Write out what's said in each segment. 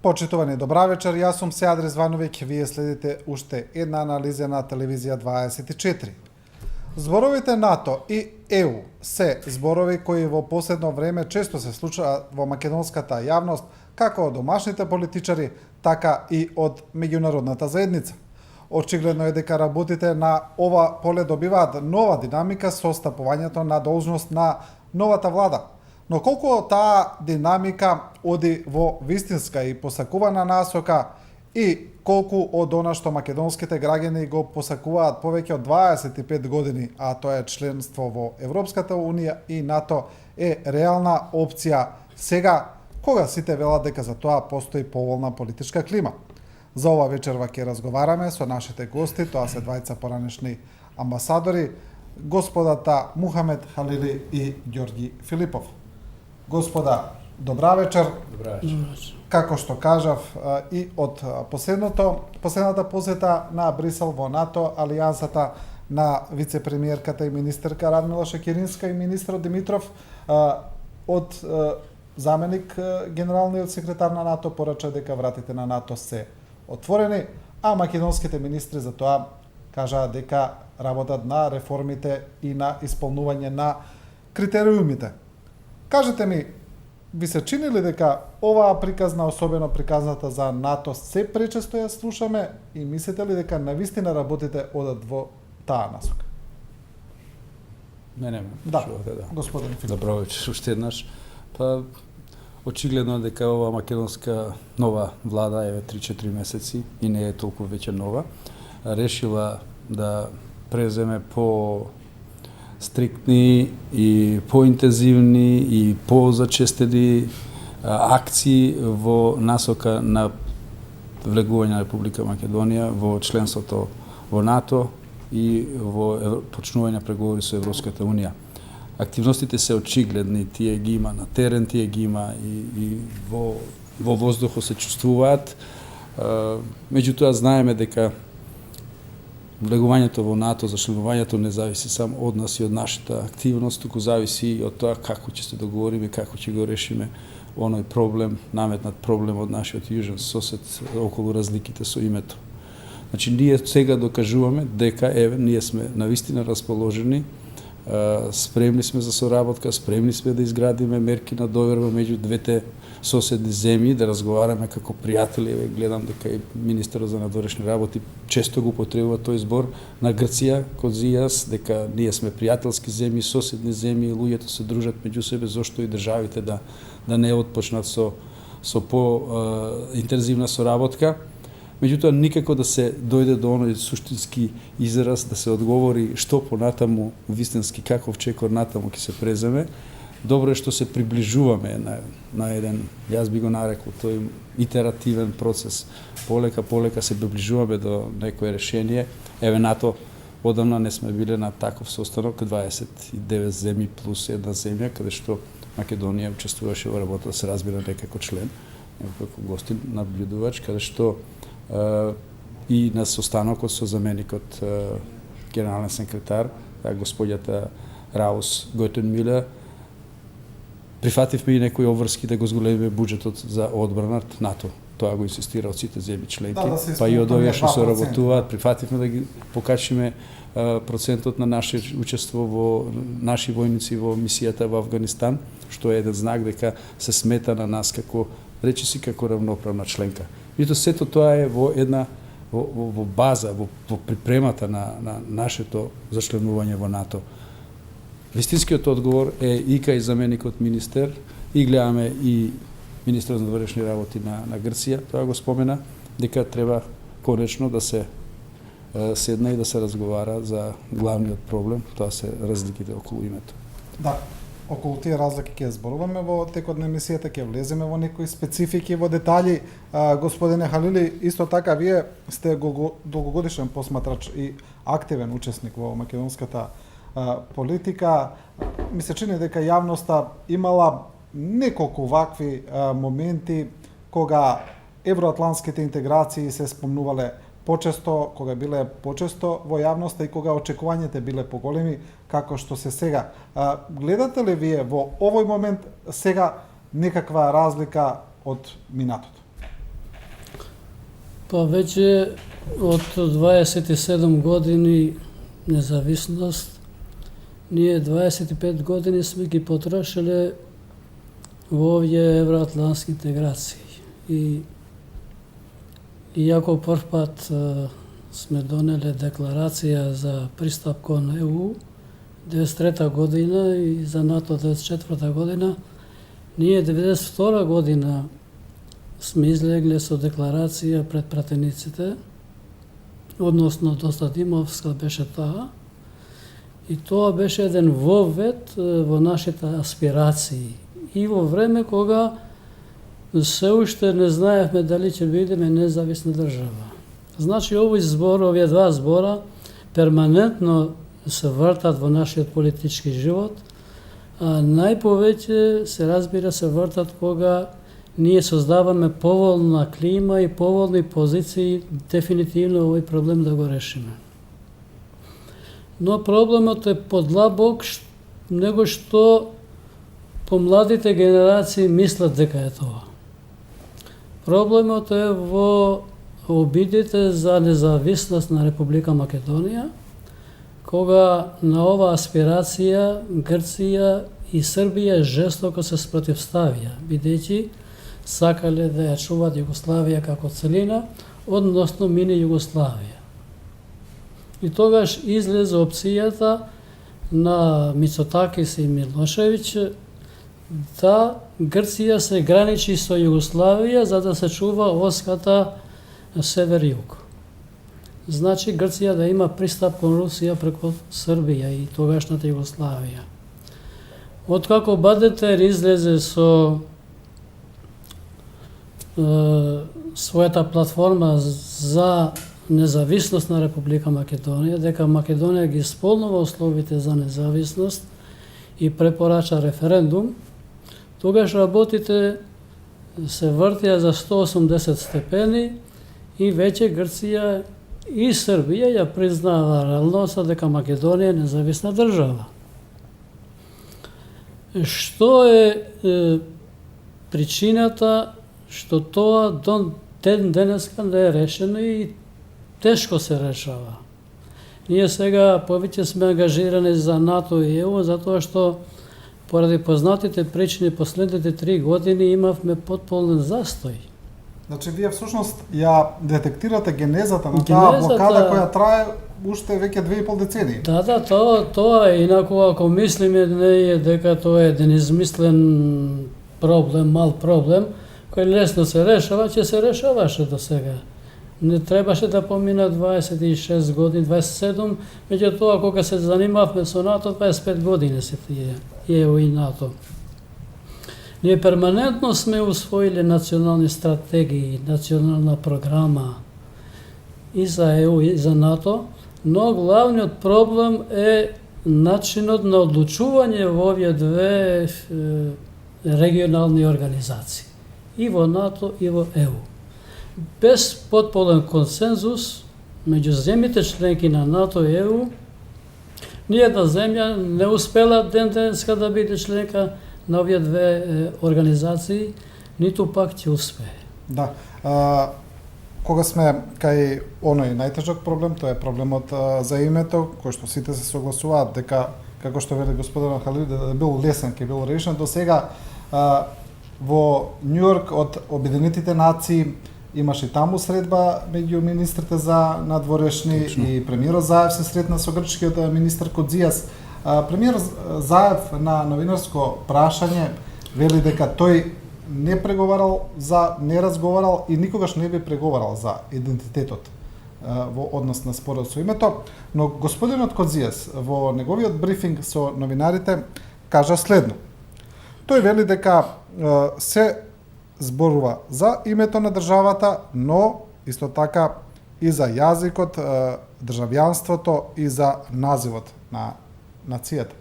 Почитувани, добра вечер, јас сум Сеадрис Звановиќ, вие следите уште една анализа на телевизија 24. Зборовите НАТО и ЕУ се зборови кои во последно време често се случаат во македонската јавност, како од домашните политичари, така и од меѓународната заедница. Очигледно е дека работите на ова поле добиваат нова динамика со стапувањето на должност на новата влада. Но колку таа динамика оди во вистинска и посакувана насока и колку од она што македонските граѓани го посакуваат повеќе од 25 години, а тоа е членство во Европската Унија и НАТО, е реална опција сега, кога сите велат дека за тоа постои поволна политичка клима. За ова вечерва ќе разговараме со нашите гости, тоа се двајца поранешни амбасадори, господата Мухамед Халили и Ѓорги Филипов. Господа, добра вечер. Добра вечер. Како што кажав и од последната посета на Брисел во НАТО, алијансата на вице-премиерката и министерка Радмила Шекеринска и министрот Димитров од заменик генералниот секретар на НАТО порача дека вратите на НАТО се отворени, а македонските министри за тоа кажаа дека работат на реформите и на исполнување на критериумите. Кажете ми, ви се чини ли дека оваа приказна, особено приказната за НАТО, се пречесто ја слушаме и мислите ли дека навистина работите одат во таа насока? Не. Да, господин Филип. Добро вечер, уште еднаш. Па, очигледно дека ова македонска нова влада е 3-4 месеци и не е толку веќе нова, решила да преземе по стриктни и поинтензивни и позачестени акции во насока на влегување на Република Македонија во членството во НАТО и во почнување на преговори со Европската Унија. Активностите се очигледни, тие ги има на терен, тие ги има и во воздухот се чувствуваат. Меѓутоа знаеме дека влегувањето во НАТО, зачленувањето не зависи само од нас и од нашата активност, туку зависи и од тоа како ќе се договориме, како ќе го решиме оној проблем, наметнат проблем од нашиот јужен сосед околу разликите со името. Значи, ние сега докажуваме дека ние сме навистина расположени, спремни сме за соработка, спремни сме да изградиме мерки на доверба меѓу двете соседни земји, да разговараме како пријатели. Гледам дека и министерот за надворешни работи често го употребува тој збор на Грција, Козијас, дека ние сме пријателски земји, соседни земји, луѓето се дружат меѓу себе, зошто и државите да не отпочнат со по-интензивна соработка. Меѓутоа, никако да се дојде до оној суштински израз, да се одговори што понатаму, вистински каков чекор натаму ќе се преземе. Добро е што се приближуваме на еден, јас би го нарекол, тој итеративен процес. Полека се приближуваме до некое решение. НАТО, одамна не сме биле на таков состанок, 29 земји плюс една земја, каде што Македонија учествуваше во работа, да се разбира не како член, како гостин, наблюдувач, каде што и на состанокот со заменикот генерален секретар, господјата Раус Гојтенмиле, прифативме и некои обврски да го зголемиме буџетот за одбранат НАТО. Тоа го инсистира од сите земји членки, па и од овие што соработуваат, прифативме да ги покачиме процентот на наше учество во наши војници во мисијата во Авганистан, што е еден знак дека се смета на нас како речиси како равноправна членка. Меѓутоа сето тоа е во една во база, во припремата на нашето зачленување во НАТО. Вистинскиот одговор е и кај заменикот министер, и гледаме и министерот за надворешни работи на Грција, тоа го спомена, дека треба конечно да се седна и да се разговара за главниот проблем, тоа се разликите околу името. Да, околу тие разлики ќе зборуваме во текот на емисијата, ќе влеземе во некои специфики, во детали. Господине Халили, исто така вие сте долгогодишен посматрач и активен учесник во македонската политика. Ми се чини дека јавноста имала неколку вакви моменти кога евроатлантските интеграции се спомнувале почесто, кога биле почесто во јавноста и кога очекувањата биле поголеми како што се сега. Гледате ли вие во овој момент сега некаква разлика од минатото? Па веќе од 27 години независност, ние 25 години сме ги потрошиле во овие евроатлантски интеграции. И иако прв пат сме донеле декларација за пристап кон ЕУ 93 година и за НАТО 94 година, ние 92 година сме излегле со декларација пред пратениците, односно доста Димовска беше таа, и тоа беше еден вовет во нашите аспирации и во време кога се уште не знаевме дали ќе бидеме независна држава. Значи, овие два збора перманентно се вртат во нашиот политички живот, а најповеќе се разбира се вртат кога ние создаваме поволна клима и поволни позиции дефинитивно овој проблем да го решиме. Но проблемот е подлабок него што помладите генерации мислат дека е тоа. Проблемот е во обидите за независност на Република Македонија, кога на ова аспирација Грција и Србија жестоко се спротивставија, бидејќи сакале да ја чуваат Југославија како целина, односно мини Југославија. И тогаш излезе опцијата на Мицотакис и Милошевиќ да Грција се граничи со Југославија за да се чува оската север-југ. Значи Грција да има пристап кон Русија преку Србија и тогашната Југославија. Откако Бадетер излезе со својата платформа за независност на Република Македонија, дека Македонија ги исполнува условите за независност и препорача референдум, тогаш работите се вртија за 180 степени и веќе Грција и Србија ја признава реалноста дека Македонија е независна држава. Што е причината што тоа до ден денеска не е решено и тешко се решава. Ние сега повеќе сме ангажирани за НАТО и ЕУ, затоа што поради познатите причини последните 3 години имавме потполен застој. Значи, вие всушност ја детектирате генезата на таа блокада која трае уште веќе 2,5 децении. Да, тоа е. Инаку ако мислиме не е дека тоа е еден измислен проблем, мал проблем, кој лесно се решава, ќе се решаваше до сега. Не требаше да помина 26 години, 27, меѓутоа кога се занимавме со НАТО, 25 години се тие ЕУ и НАТО. Ние перманентно сме усвоиле национални стратегии, национална програма и за ЕУ и за НАТО, но главниот проблем е начинот на одлучување во овие две регионални организации, и во НАТО и во ЕУ. Без потполен консензус меѓу земјите членки на НАТО и ЕУ, ниједна земја не успела ден денеска да биде членка на овие две организации, ниту пак ќе успее. Да. Кога сме кај оној најтежок проблем, тоа е проблемот за името, кој што сите се согласуваат дека, како што вели господин Халил, да бил лесен, ќе бил решен. До сега во Њујорк од Обединетите нации имаше таму средба меѓу министрите за надворешни и премиерот Заев се сретна со грчкиот министар Кодзијас. Премиер Заев на новинарско прашање вели дека тој не преговарал не разговарал и никогаш не би преговарал за идентитетот во однос на спорот со името, но господинот Кодзијас во неговиот брифинг со новинарите кажа следно. Тој вели дека се зборува за името на државата, но исто така и за јазикот, државјанството и за називот на нацијата.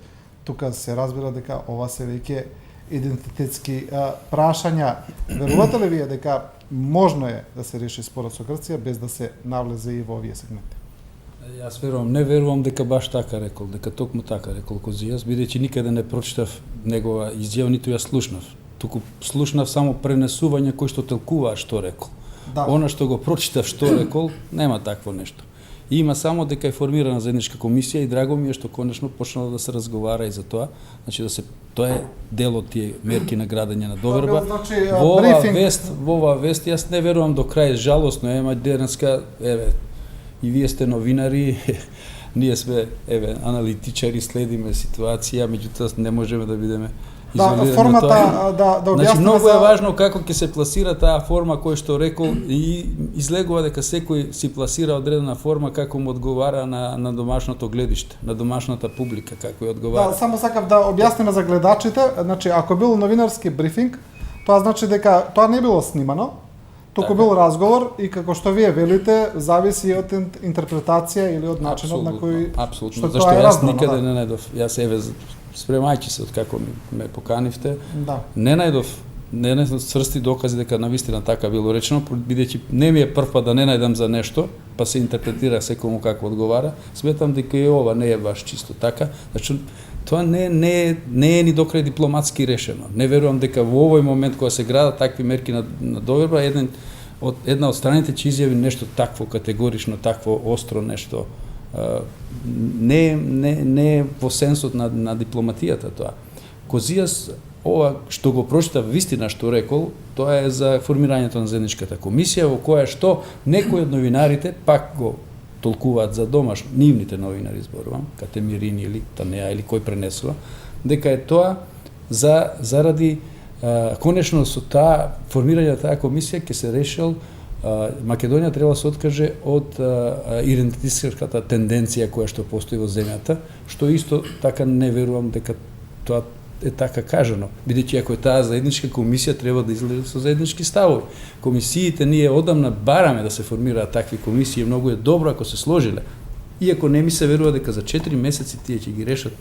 Тука се разбира дека ова се веќе идентитетски прашања. Верувате ли вие дека можно е да се реши спорот со Грција без да се навлезе и во овие сегменти? Јас не верувам дека баш така рекол, дека токму така рекол Кодзијас, бидејќи никаде не прочитав негова изјава, ниту ја слушнав. Туку слушнав само пренесување кој што телкуваа што рекол. Да. Она што го прочитав што рекол, нема такво нешто. И има само дека е формирана заедничка комисија и драго ми е што конечно почнало да се разговара и за тоа. Значи тоа е дел од тие мерки на градење на доверба. Значи, Во брифинг. ова вест јас не верувам до крај, жалосно е, денеска и вие сте новинари, ние сме аналитичари, следиме ситуација, меѓутоа не можеме да бидеме изолирани. Формата тоа. да објасниме. Значи многу е важно како ќе се пласира таа форма кој што рекол и излегува дека секој си пласира одредена форма како му одговара на домашното гледиште, на домашната публика како ја одговара. Да, само сакав да објасниме за гледачите, значи ако бил новинарски брифинг, тоа значи дека тоа не било снимано, туку бил разговор и како што вие велите, зависи од интерпретација или од начинот на кој Апсолутно, што зашто тоа е јас разбрано, никаде да. не најдов. Јас спремајќи се од како ме поканивте, Да. не најдов цврсти докази дека навистина така било речено, бидејќи не ми е прв пат да не најдам за нешто, па се интерпретира секому како одговара. Сметам дека и ова не е баш чисто така. Значи тоа не е ни докрај дипломатски решено. Не верувам дека во овој момент кога се градат такви мерки на доверба, една од страните ќе изјави нешто такво категорично, такво остро нешто. Не е во сенсот на дипломатијата тоа. Козијас ова што го прочитав вистина што рекол, тоа е за формирањето на заедничката комисија во која што некои од новинарите пак го толкуваат за домашно, нивните новинари зборувам, Катемирини или Танеа или кој пренесува, дека е тоа заради конечно со таа формирање на таа комисија ќе се решил Македонија треба да се откаже од идентитетската тенденција која што постои во земјата, што исто така не верувам дека тоа е така кажано, бидејќи ако е таа заедничка комисија треба да излезе со заеднички ставови. Комисиите ние одамна бараме да се формираат такви комисии, многу е добро ако се сложиле. Иако не ми се верува дека за 4 месеци тие ќе ги решат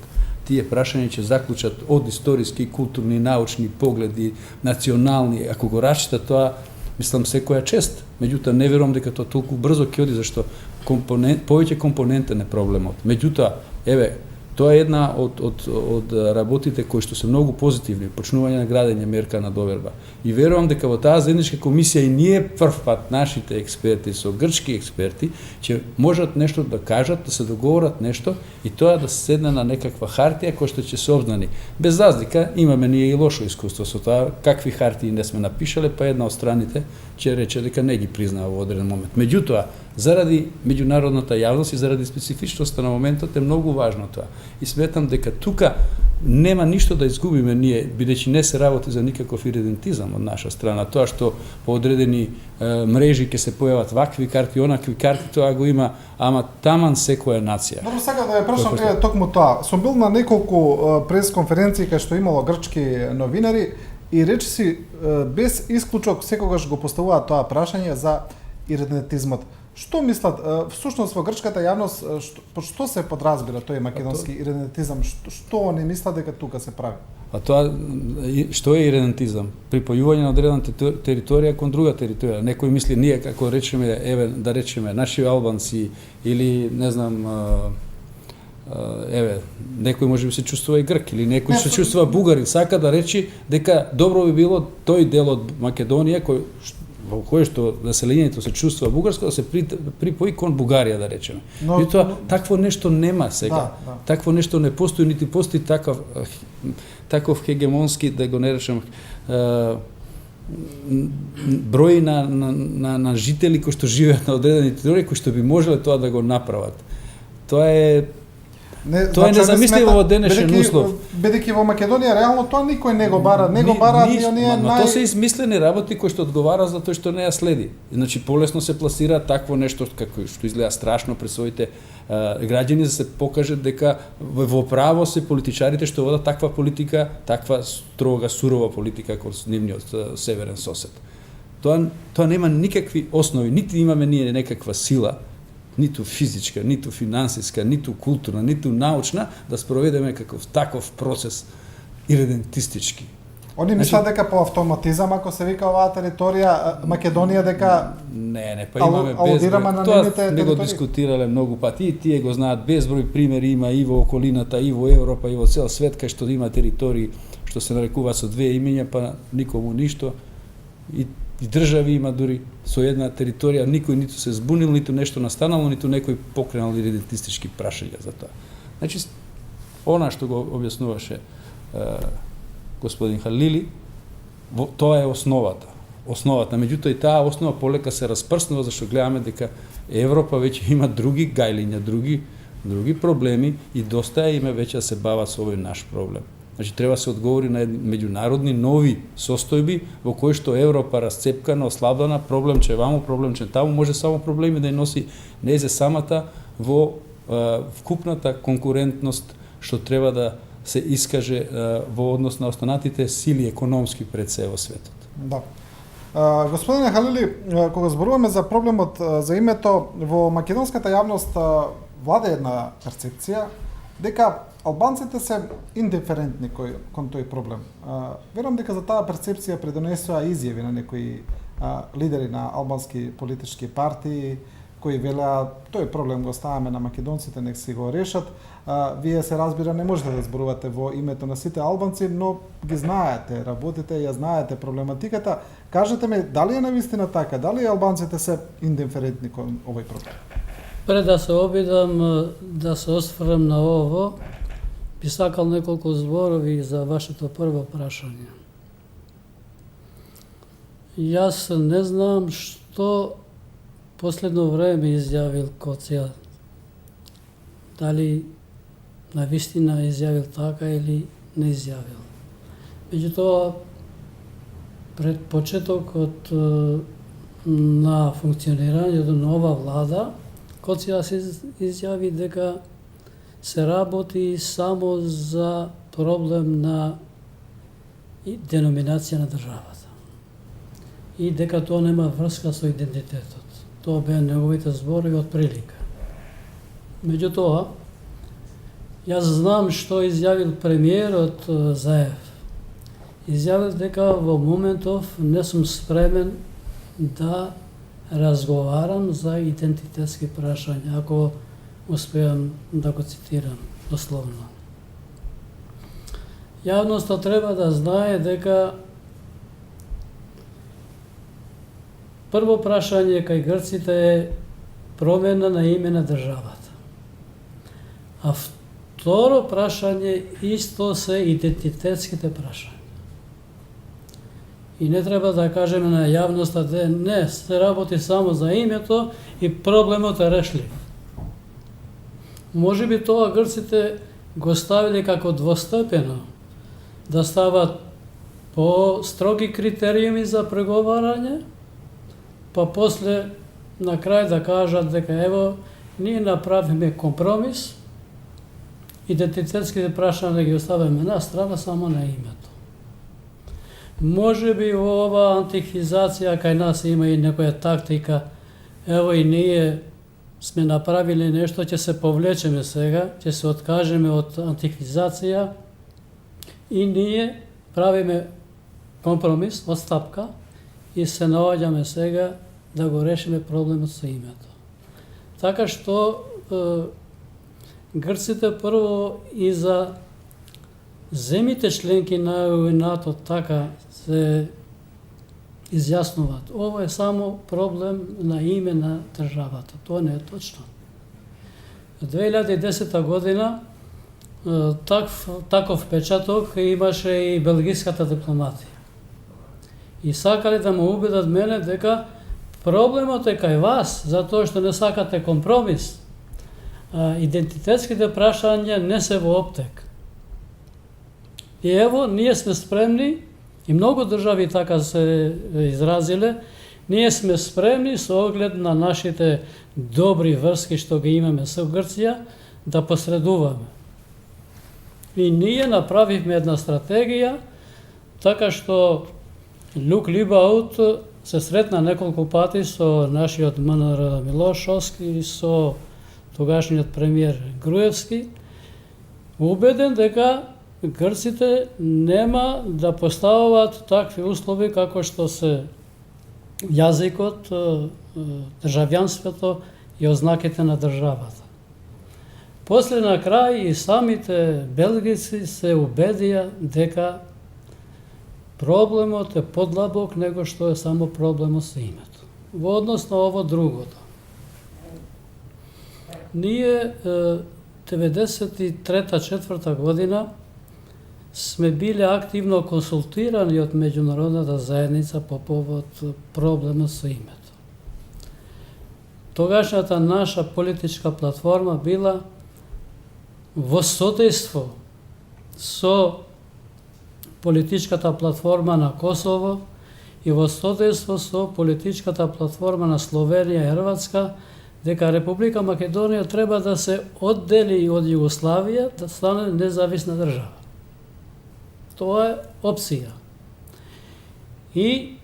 тие прашања, ќе заклучат од историски, културни, научни погледи, национални, ако го рачитат тоа, мислам секоја чест. Меѓутоа не верувам дека тоа толку брзо ќе оди, зашто повеќе компонентен е проблемот. Меѓутоа, тоа е една од работите кои што се многу позитивни, почнување на градење мерка на доверба. И верувам дека во таа заедничка комисија и ние прв пат нашите експерти со грчки експерти ќе можат нешто да кажат, да се договорат нешто и тоа да се седне на некаква хартија која што ќе се обзнани. Без разлика имаме ние и лошо искуство со тоа, какви хартии не сме напишале, па една од страните ќе рече дека не ги признава во одреден момент. Меѓутоа, заради меѓународната јавност и заради специфичноста на моментот е многу важно тоа. И сметам дека тука нема ништо да изгубиме ние, бидејќи не се работи за никаков иридентизам од наша страна. Тоа што по одредени мрежи ќе се појават вакви карти, онакви карти, тоа го има, ама таман секоја нација. Добро, сега да ја прашам токму тоа. Сум бил на неколку пресконференции кај што имало грчки новинари и речиси без исклучок секогаш го поставуваат тоа прашање за иридентизмот. Што мислат, всушност во грчката јавност, што се подразбира тој македонски иридентизам? Што не мислат дека тука се прави? А тоа, што е иридентизам? Припојување на одредена територија кон друга територија. Некој мисли, ние како речеме, да речеме, наши албанци или, не знам, некој може би се чувствува и грк, или некој се чувствува бугарин, сака да речи дека добро би било тој дел од Македонија, во кој што населението се чувствува бугарско, да се припои кон Бугарија, да речеме. И тоа, такво нешто нема сега. Да. Такво нешто не постои, нити постои таков хегемонски, да го не речем, број на жители кои што живеат на одредени територии, кои што би можеле тоа да го направат. Тоа е незамисливо во денешен услов. Бидејќи во Македонија реално тоа никој не го бара, не го бара и оние тоа се измислени работи кои што одговара за тоа што не ја следи. Значи полесно се пласира такво нешто како што изгледа страшно пред своите граѓани, за да се покаже дека во право се политичарите што водат таква политика, таква строга, сурова политика кон нивниот северен сосед. Тоа нема никакви основи, нити имаме ние некаква сила, ниту физичка, ниту финансиска, ниту културна, ниту научна, да спроведеме таков процес иридентистички. Они мислат дека по автоматизам, ако се вика оваа територија, Македонија, дека Не, па имаме алудираме на нивните територии. Не го дискутирале многу пати и тие го знаат, безброј примери има и во околината, и во Европа, и во цел свет, кај што има територии што се нарекуваат со две имиња, па никому ништо. И и држави има дури со една територија, никој ниту се збунил, ниту нешто настанало, ниту некој покренал идентистички прашања за тоа. Значи, она што го објаснуваше господин Халили, тоа е основата. Меѓутоа и таа основа полека се распрснува, зашто гледаме дека Европа веќе има други гајлиња, други проблеми и доста име веќе да се бават со овој наш проблем. Значи, треба се одговори на меѓународни нови состојби во кои што Европа расцепкана, ослабена, проблем че ваму, проблем че таму, може само проблеми да ја носи незе самата во вкупната конкурентност што треба да се искаже во однос на останатите сили економски пред се во светот. Да. Господине Халили, кога зборуваме за проблемот за името, во македонската јавност влада една перцепција дека албанците се индиферентни кон тој проблем. Верувам дека за таа перцепција предонесоа изјави на некои лидери на албански политички партии кои велеа тој проблем го ставаме на македонците, нек си го решат. Вие се разбира не можете да зборувате во името на сите албанци, но ги знаете, работите, ја знаете проблематиката. Кажете ми, дали е навистина така? Дали албанците се индиферентни кон овој проблем? Пред да се обидам да се осврнем на ово, би сакал неколку зборови за вашето прво прашање. Јас не знам што последно време изјавил Коција. Дали навистина изјавил така или не изјавил. Меѓутоа, пред почетокот на функционирањето на ова влада, Коција се изјави дека се работи само за проблем на деноминација на државата. И дека тоа нема врска со идентитетот. Тоа беа неговите зборови од прилика. Меѓутоа, јас знам што изјавил премиерот Заев. Изјавил дека во моментов не сум спремен да разговарам за идентитетски прашања, ако успеам да го цитирам дословно. Јавноста треба да знае дека прво прашање кај грците е промена на име на државата. А второ прашање исто се идентитетските прашања. И не треба да кажеме на јавноста да не се работи само за името и проблемот е решлив. Може би тоа грците го ставиле како двостепено, да стават по строги критериуми за преговарање, па после на крај да кажат дека ево, ние направиме компромис, идентитетските прашања ги оставаме на страна, само на името. Може би ова антихизација кај нас има и некоја тактика, ево и ние сме направили нешто, ќе се повлечеме сега, ќе се откажеме од антихизација и ние правиме компромис, отстапка и се наоѓаме сега да го решиме проблемот со името. Така што грците прво и за земите членки на НАТО така се изјаснуваат. Ова е само проблем на име на државата. Тоа не е точно. 2010 година таков печаток имаше и белгиската дипломатија. И сакале да ме убедат мене дека проблемот е кај вас, затоа што не сакате компромис. Идентитетските прашања не се во оптек. И ево, ние сме спремни, и многу држави така се изразиле, ние сме спремни со оглед на нашите добри врски што ги имаме со Грција, да посредуваме. И ние направивме една стратегија, така што Люк Либаут се сретна неколку пати со нашиот МНР Милошовски и со тогашниот премиер Груевски, убеден дека грците нема да поставуваат такви услови како што се јазикот, државјанството и ознаките на државата. После на крај и самите белгици се убедија дека проблемот е подлабок него што е само проблемот со името. Во однос на ово другото. Ние 93-4 година сме биле активно консултирани од меѓународната заедница по повод проблемот со името. Тогашната наша политичка платформа била во содейство со политичката платформа на Косово и во содейство со политичката платформа на Словенија и Хрватска, дека Република Македонија треба да се оддели од Југославија, да стане независна држава. Тоа е опција. И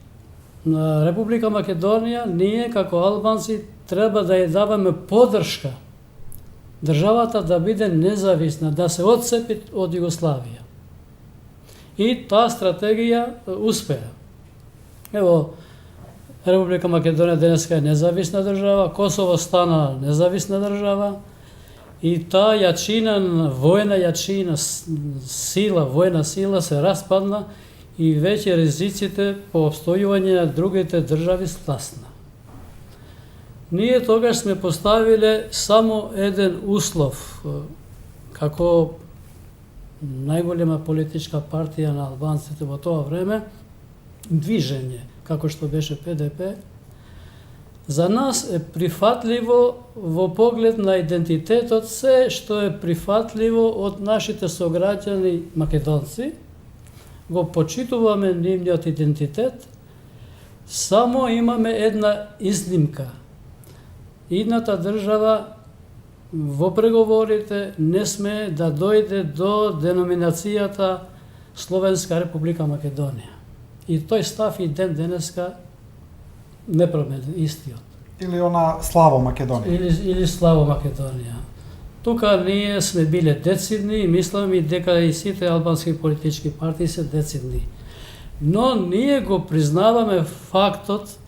на Република Македонија, ние како албанци треба да ја даваме поддршка државата да биде независна, да се отцепи од Југославија. И таа стратегија успеа. Ево, Република Македонија денеска е независна држава, Косово стана независна држава и таа јачина, војна јачина, војна сила се распадна и веќе ризиците по обстојување на другите држави сласна. Ние тогаш сме поставиле само еден услов, како најголема политичка партија на албанците во тоа време, движење, како што беше ПДП, за нас е прифатливо во поглед на идентитетот се што е прифатливо од нашите сограѓани македонци, го почитуваме нивниот идентитет, само имаме една изнимка. Идната држава во преговорите не сме да дојде до деноминацијата Словенска Република Македонија. И тој став и ден денеска не променен, истиот. Или она Славо Македонија. Или Славо Македонија. Тука ние сме биле децидни и мислам дека и сите албански политички партии се децидни. Но ние го признаваме фактот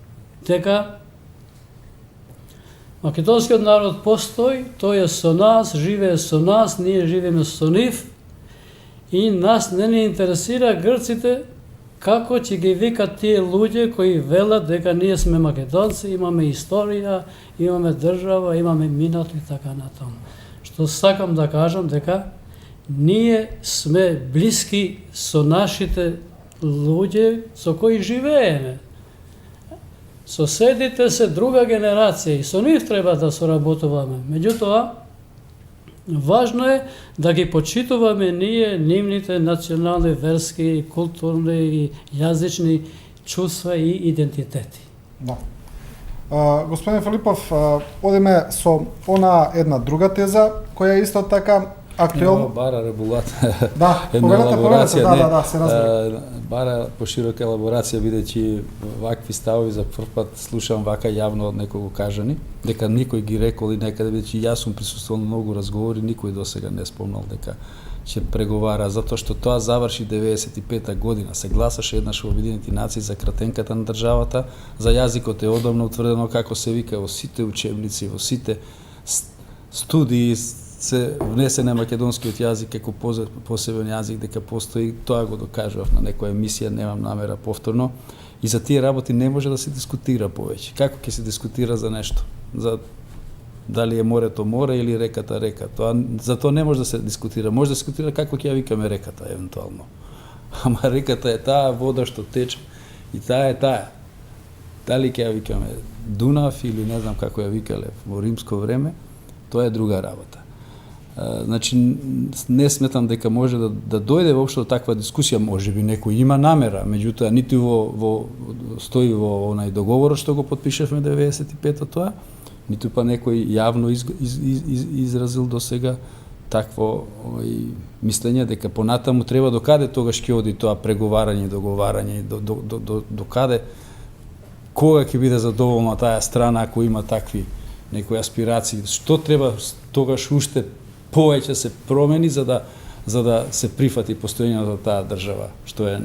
дека македонскиот народ постои, тој е со нас, живее со нас, ние живееме со нив и нас не ни интересира грците како ќе ги викат тие луѓе кои велат дека ние сме македонци, имаме историја, имаме држава, имаме минато и така натаму. Што сакам да кажам дека ние сме блиски со нашите луѓе со кои живееме. Соседите се друга генерација и со нив треба да соработуваме. Меѓутоа, важно е да ги почитуваме ние нивните национални, верски, културни и јазични чувства и идентитети. Да. Господин Филипов, одиме со она една друга теза, која исто така актуелно бара регулација. Да, елаборација, да, се разбира. Бара поширока елаборација, бидејќи вакви ставови за прв пат слушам вака јавно од некого кажани, дека никој ги рекол и некаде, бидејќи јас сум присуствувал на многу разговори, никој досега не спомнал дека ќе преговара, затоа што тоа заврши 95-та година. Се гласаше еднаш во Обединените нации за кратенката на државата, за јазикот е одамна утврдено како се вика во сите учебници, во сите студии се внесен е македонскиот јазик како посебен јазик, дека постои, тоа го докажував на некоја емисија, немам намера повторно. И за тие работи не може да се дискутира повеќе. Како ќе се дискутира за нешто? За дали е морето море или реката река. За тоа не може да се дискутира. Може да се дискутира како ќе ја викаме реката, евентуално. Ама реката е таа вода што тече и таа е таа. Дали ќе ја викаме Дунав или не знам како ја викале во римско време, тоа е друга работа. Значи, не сметам дека може да дојде воопшто до таква дискусија, може би некој има намера, меѓутоа ниту стои во онај договор што го потпишавме 95-та тоа, ниту па некој јавно изразил до сега такво мислење дека понатаму треба до каде тогаш ќе оди тоа преговарање, договарање, до каде, кога ќе биде задоволна таа страна ако има такви некои аспирации, што треба тогаш уште повеќе се промени за да се прифати постоењето од таа држава што е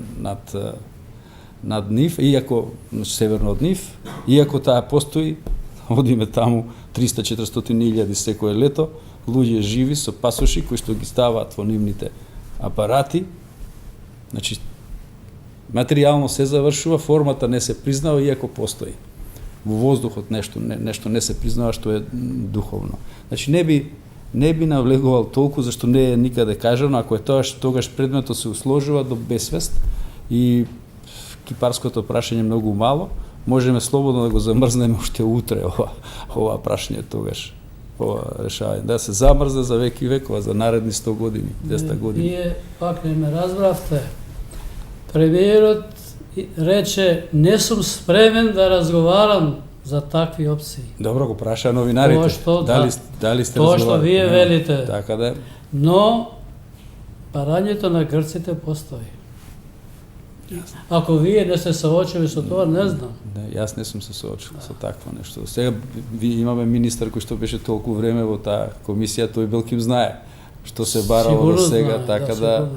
над нив, иако северно од нив, иако таа постои, одиме таму 300-400 илјади секое лето, луѓе живи со пасоши кои што ги ставаат во нивните апарати. Значи Материјално се завршува, формата не се признава иако постои. Во воздухот нешто не се признава што е духовно. Значи не би навлегувал толку зашто не е никаде кажано, ако е тогаш предметот се усложува до безсвест и кипарското прашање многу мало, можеме слободно да го замрзнеме уште утре ова прашање тогаш. Ова решавање, да се замрзне за веки векова, за наредни 100 години, 200 години. Вие пак не ме разбравте. Премиерот рече, не сум спремен да разговарам за такви опции. Добро, го праша новинарите. Дали сте тоа разговарали? што вие велите. Така да. Но барањето на грците постои. Ако вие не се соочили со тоа, не знам. Не, јас не сум се соочил со такво нешто. Сега имаме министар кој што беше толку време во таа комисија, тој Белким знае што се барало до сега, така да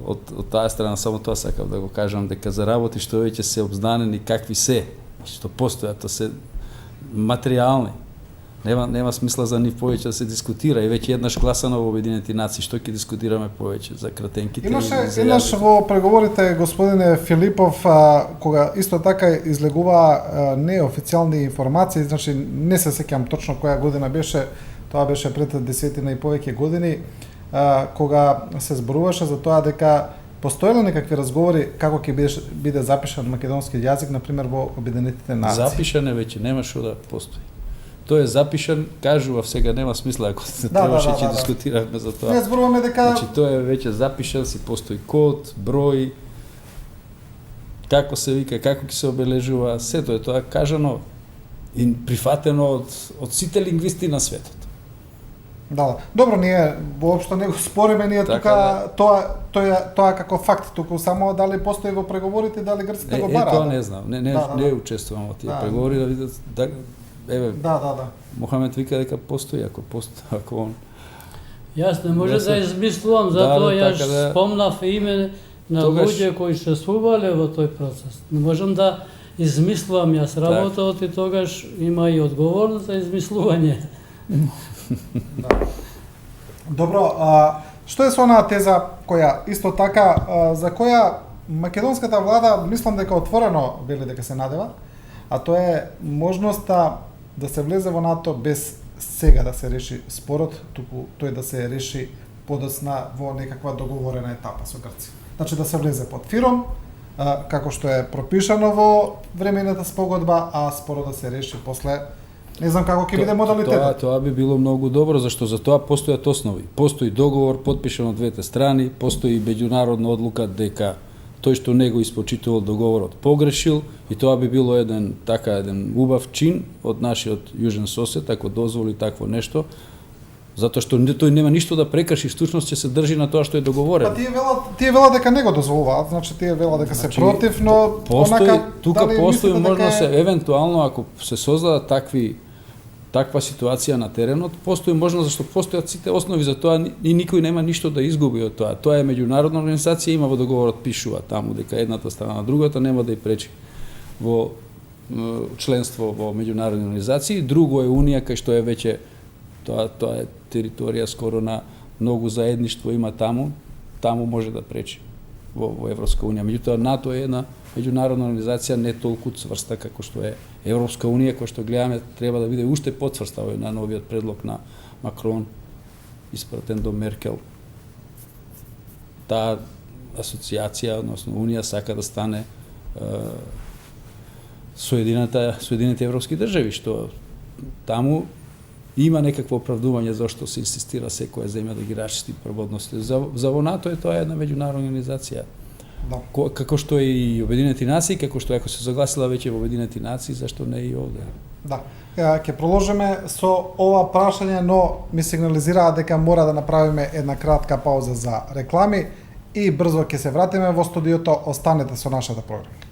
од таа страна само тоа сакав да го кажам, дека за работи што веќе се обзнанени какви се, што постојат, тоа се материјални. Нема смисла за нив повеќе да се дискутира и веќе еднаш гласано во Обединети нации, што ќе дискутираме повеќе за кратенките. Имаше во преговорите господине Филипов, кога исто така излегуваа неофицијални информации, значи не се сеќам точно која година беше, тоа беше пред 10 и повеќе години, кога се зборуваше за тоа дека постоеле некакви разговори како ќе биде запишан македонски јазик, например во Обединетите нации. Запишане веќе нема што да постои. Тој е запишан, кажував сега, нема смисла ако се требаше ќе дискутираме за тоа. Не зборуваме дека Значи тој е веќе запишан, си постои код, број, како се вика, како ќе се обележува, сето е тоа кажано и прифатено од сите лингвисти на светот. Да. Добро, ние воопшто не го спориме, ние Така, тука тоа како факт, туку само дали постои во преговорите, дали грците го бараат. Тоа не знам, не учествувам во тие преговори да видат Да. Мохамед вика дека постои, ако он. Јас не може да измислувам, затоа јас спомнав име на луѓе кои учествувале во тој процес. Не можам да измислувам јас работот и тогаш има и одговорност за измислување. Добро, што е со онаа теза која исто така за која македонската влада мислам дека отворено вели дека се надева, а тоа е можноста да се влезе во НАТО без сега да се реши спорот, туку тој да се реши подоцна во некаква договорена етапа со Грција. Значи да се влезе под фиром, како што е пропишано во времената спогодба, а спорот да се реши после. Не знам како ќе биде модалитетот. Тоа би било многу добро, зашто за тоа постојат основи. Постои договор подпишан од двете страни, постои меѓународна одлука дека тој што не го испочитувал договорот погрешил и тоа би било еден убав чин од нашиот јужен сосед ако дозволи такво нешто, затоа што тој нема ништо да прекрши, всушност ќе се држи на тоа што е договорено. Тие велат дека не го дозволуваат, значи тие велат дека се против, но тука постои можност евентуално ако се создадат таква ситуација на теренот, постои можност зашто постојат сите основи за тоа и никој нема ништо да изгуби од тоа. Тоа е меѓународна организација, има во договорот пишува таму дека едната страна на другата нема да ја пречи во членство во меѓународни организации. Друго е Унија кај што е веќе тоа е територија скоро на многу заедништво има таму може да пречи во Европска унија. Меѓутоа НАТО е една меѓународна организација не толку цврста како што е Европска унија, која што гледаме треба да биде уште потцврста на новиот предлог на Макрон испратен до Меркел. Таа асоциација, односно унија сака да стане Соединените европски држави, што таму има некакво оправдување зашто се инсистира секоја земја да ги расчисти праводности. За во НАТО е тоа една меѓународна организација. Да. Како што е и Обединети нации, како што ако се согласила веќе во Обединети нации, зашто не и овде? Да. Ќе продолжиме со ова прашање, но ми сигнализираа дека мора да направиме една кратка пауза за реклами и брзо ќе се вратиме во студиото. Останете со нашата програма.